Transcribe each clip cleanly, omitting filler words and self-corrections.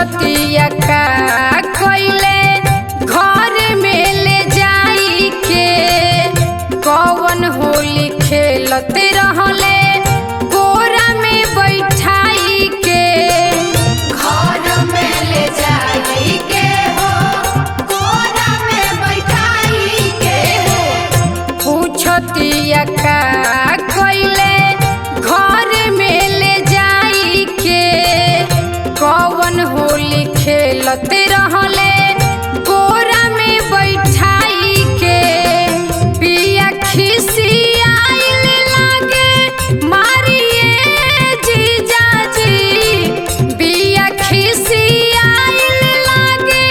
पूछतिया का कइले घर में ले जाई के कौन होली खेलते रहले कोरा में बैठाई के घर में ले जाई के हो कोरा में बैठाई के पूछतिया का कइले घर में ले जाई के कौन होली खेलते रहले कोरा में बैठाई के पिया खिसियाइल लागे मारिए जीजाजी पिया खिसियाइल लागे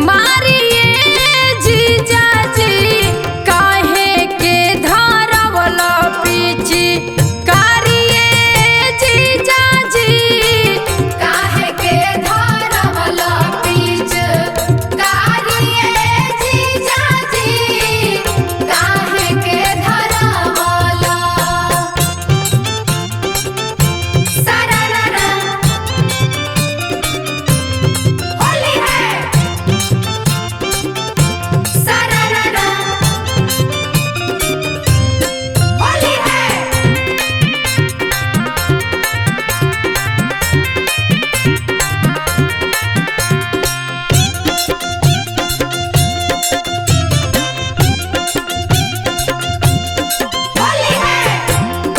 मारिए जीजाजी काहे के धरवल पीछी कारिए जीजाजी काहे के धरवल पीछ कारिए जीजाजी काहे के धरवल सरररा होली है सरररा होली है होली है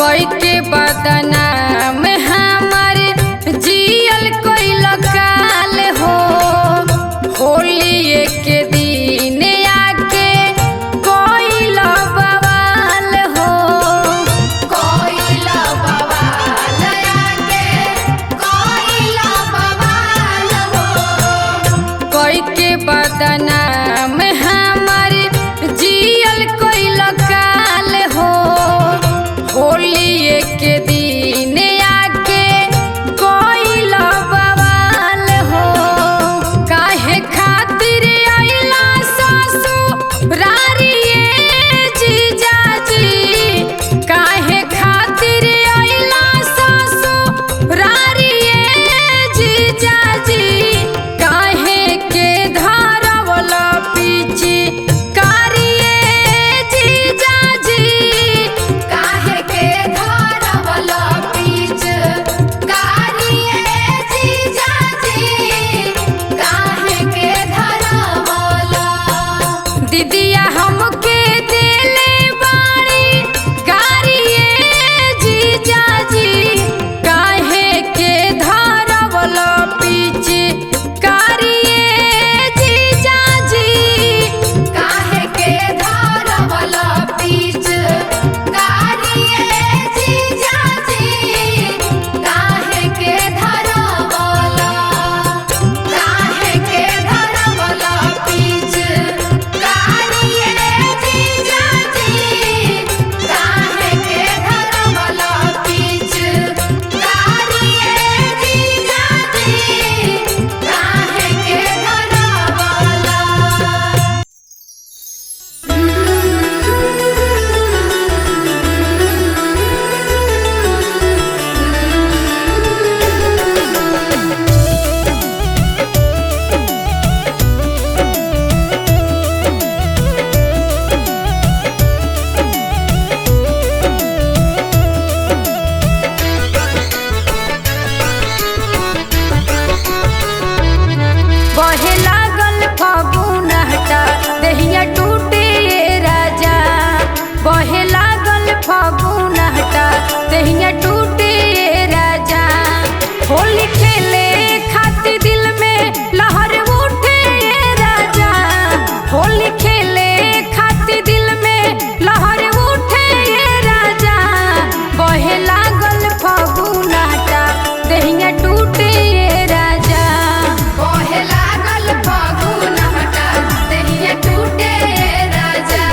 कोई के बदनाम हमार जियल कोई लकाल हो होली के दिन आके कोई बवाल हो कोइला बवाल आके कोइला बवाल हो कोई के बदनाम हमार जियल कोई लकाल हो होली के दिन आके कोई बवाल हो काहे खातिर आइला ससुरारिए जीजाजी काहे खातिर आइला ससुरारिए जीजाजी काहे के धरवल पीछी कारिए जीजाजी काहे के धरवल पीछ कारिए जीजाजी काहे के धरवल दीदिया हमके देले बाड़ी गारिए जीजाजी काहे के धरवल पीछे कारिए जीजाजी काहे के धरवल पीछ कारिए जीजाजी काहे के धरवल काहे के धरवल पीछ कारिए जीजाजी काहे के धरवल पीछ कारिए जीजाजी काहे के बहे लागल फागुन हटा दहिया टूटे ये राजा बहे लागल फागुन हटा दहिया टूटे ये राजा होली खेले खातिर दिल में लहर उठे ये राजा होली खेले खातिर दिल में लहर उठे ये राजा बहे लागल फागुन हटा दहिया टूटे ये राजा बहे लागल फागुन हटा दहिया टूटे राजा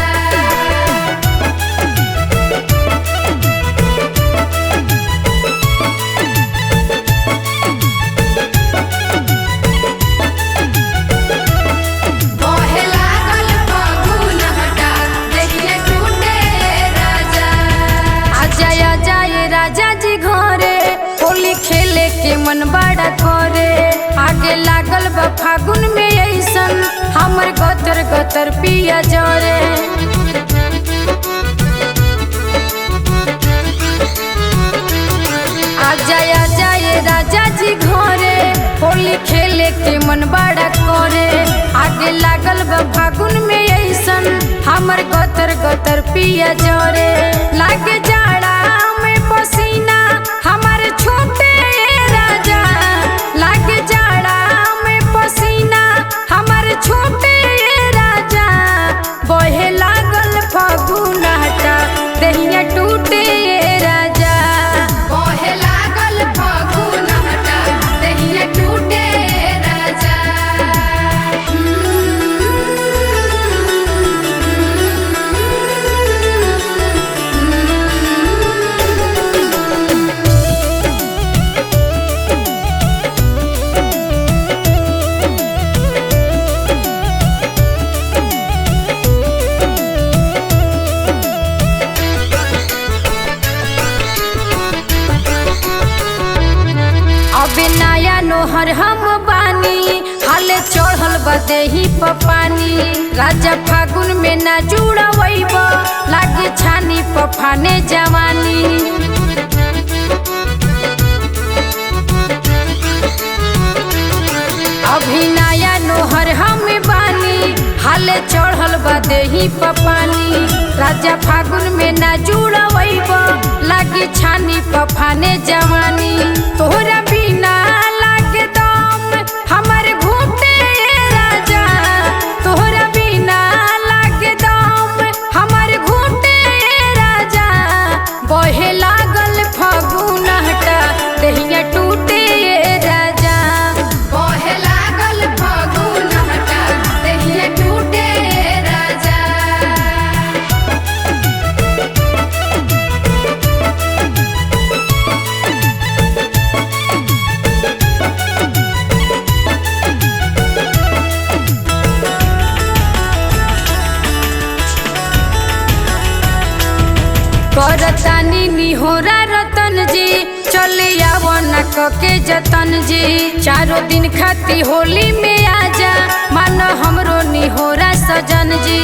मन बड़ा करे आगे लाग फागुन में ऐसन हमर गतर गतर पिया जरे। आजा आजा ये राजा जी घरे होली खेले के मन बड़ा करे। आगे लागल बा फागुन में ऐसन हमर गतर गतर पिया जरे। लागे जाड़ा में पसीना हमारे छोटे राजा, लागे जाड़ा में पसीना हमारे छोटे राजा। बहे लागल फागुन हटा दहिया टूटे राजा। बहे लागल फागुन हटा दहिया टूटे राजा। अबे नया नोहर हम बानी हाले चढ़ल बदेही पानी। राजा फागुन में ना जुड़वैब लागे छानी पफाने जवानी। अभी नया नोहर हम बानी हाले चढ़ल बदेही पानी। राजा फागुन में ना जुड़वैब लागे छानी पफाने जवानी। तोहरा बिना लागे दम हमारे घूटे राजा, तोहरा बिना लागे दम हमारे घूटे राजा। बहे लागल फागुन हटा दहिया टूटे राजा। बहे लागल फागुन हटा दहिया टूटे राजा। करतानी निहोरा रतन जी चले आवना के जतन जी। चारों दिन खाती होली में आजा मान हमरो निहोरा सजन जी।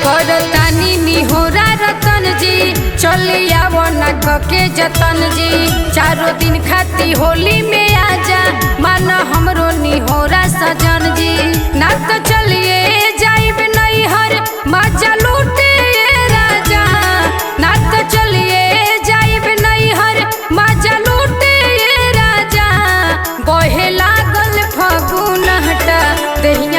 करतानी निहोरा रतन जी चले आवना के जतन जी। चारों दिन खाती होली में आजा मान हमरो निहोरा सजन जी। ना तो चलिए जाइब नैहर मजा लूटे राजा, ना तो चलिए जाइब नैहर मजा लूटे राजा। बहे लागल फागुन हटा दहिया